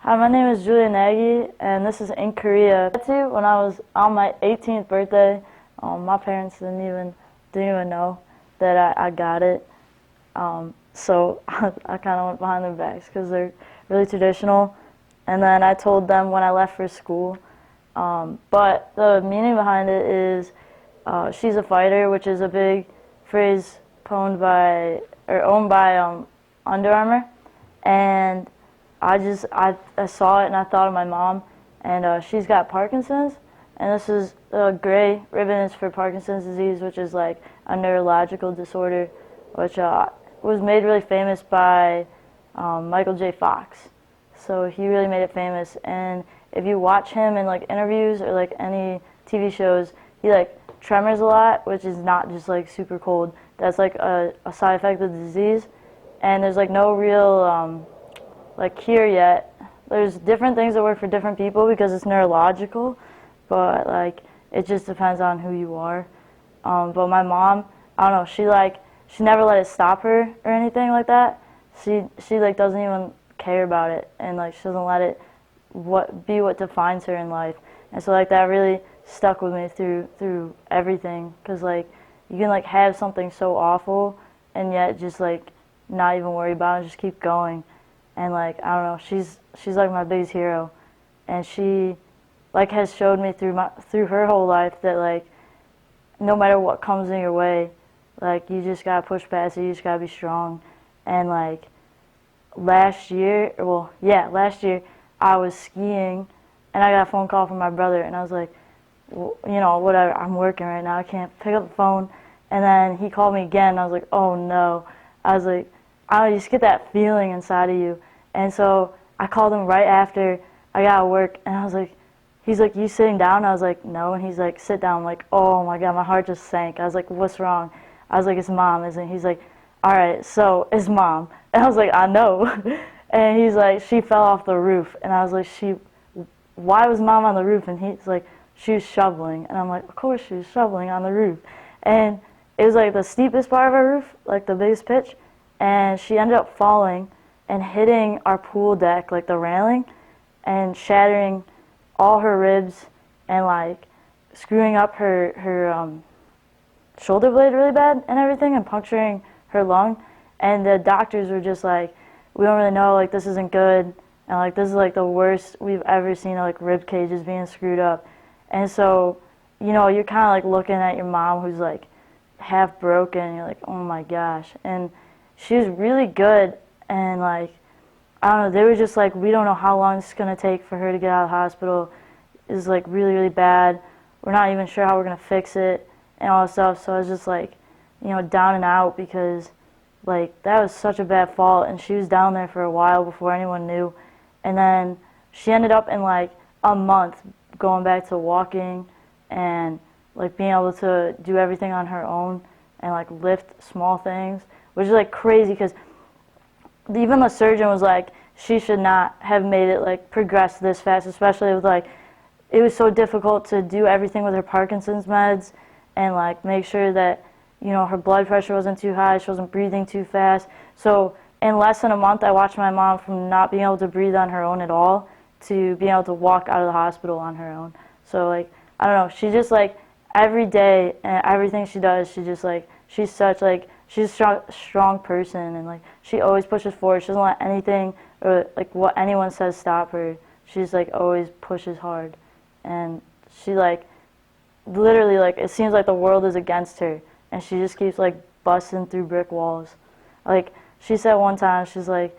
Hi, my name is Juli and this is in Korea. When I was on my 18th birthday, my parents didn't even know that I got it. So I kind of went behind their backs because they're really traditional. And then I told them when I left for school. But the meaning behind it is she's a fighter, which is a big phrase owned by Under Armour. And I saw it and I thought of my mom, and she's got Parkinson's, and this is gray ribbon is for Parkinson's disease, which is like a neurological disorder, which was made really famous by Michael J. Fox. So he really made it famous, and if you watch him in like interviews or like any TV shows, he like tremors a lot, which is not just like super cold. That's like a side effect of the disease, and there's like no real like cure yet. There's different things that work for different people because it's neurological, but like it just depends on who you are. But my mom, I don't know, she never let it stop her or anything like that. She like doesn't even care about it, and like she doesn't let it be what defines her in life. And so like that really stuck with me through everything, because like you can like have something so awful and yet just like not even worry about it and just keep going. And like I don't know, she's like my biggest hero, and she like has showed me through her whole life that like no matter what comes in your way, like you just gotta push past it. You just gotta be strong. And like last year I was skiing, and I got a phone call from my brother, and I was like, well, you know, whatever, I'm working right now, I can't pick up the phone. And then he called me again, and I was like, oh no. I was like, you just get that feeling inside of you. And so I called him right after I got out of work, and I was like, he's like, you sitting down? I was like, no. And he's like, sit down. I'm like, oh my God, my heart just sank. I was like, what's wrong? I was like, it's mom, isn't it? He's like, all right, so it's mom. And I was like, I know. And he's like, she fell off the roof. And I was like, why was mom on the roof? And he's like, she was shoveling. And I'm like, of course she was shoveling on the roof. And it was like the steepest part of our roof, like the biggest pitch. And she ended up falling and hitting our pool deck, like the railing, and shattering all her ribs and like screwing up her shoulder blade really bad and everything, and puncturing her lung. And the doctors were just like, we don't really know, like this isn't good, and like this is like the worst we've ever seen, like rib cages being screwed up. And so, you know, you're kind of like looking at your mom who's like half broken, and you're like, oh my gosh. And she was really good, and like I don't know, they were just like, we don't know how long it's going to take for her to get out of the hospital. It's like really, really bad. We're not even sure how we're going to fix it and all this stuff. So I was just like, you know, down and out, because like that was such a bad fall, and she was down there for a while before anyone knew. And then she ended up in like a month going back to walking and like being able to do everything on her own and like lift small things, which is like crazy, because even the surgeon was like, she should not have made it like progress this fast, especially with like, it was so difficult to do everything with her Parkinson's meds and like make sure that, you know, her blood pressure wasn't too high, she wasn't breathing too fast. So in less than a month, I watched my mom from not being able to breathe on her own at all to being able to walk out of the hospital on her own. So like, I don't know, she just like every day and everything she does, she just like, she's such like, she's a strong person, and like she always pushes forward. She doesn't let anything or like what anyone says stop her. She's like always pushes hard, and she like literally like it seems like the world is against her, and she just keeps like busting through brick walls. Like she said one time, she's like,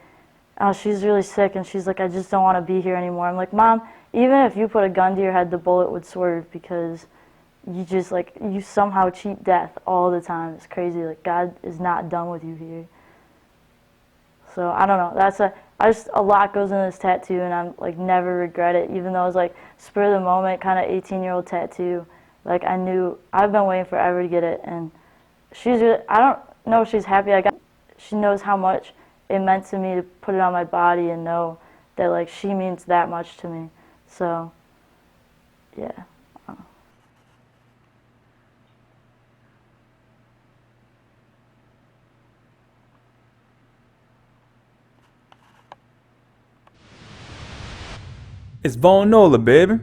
oh, she's really sick, and she's like, I just don't want to be here anymore. I'm like, Mom, even if you put a gun to your head, the bullet would swerve, because you just like, you somehow cheat death all the time. It's crazy. Like God is not done with you here. So I don't know. A lot goes into this tattoo, and I'm like never regret it, even though it's like spur of the moment kind of 18-year-old tattoo. Like I knew I've been waiting forever to get it, and she's really, I don't know if she's happy I got it. She knows how much it meant to me to put it on my body and know that like she means that much to me. So yeah. It's Von Nola, baby.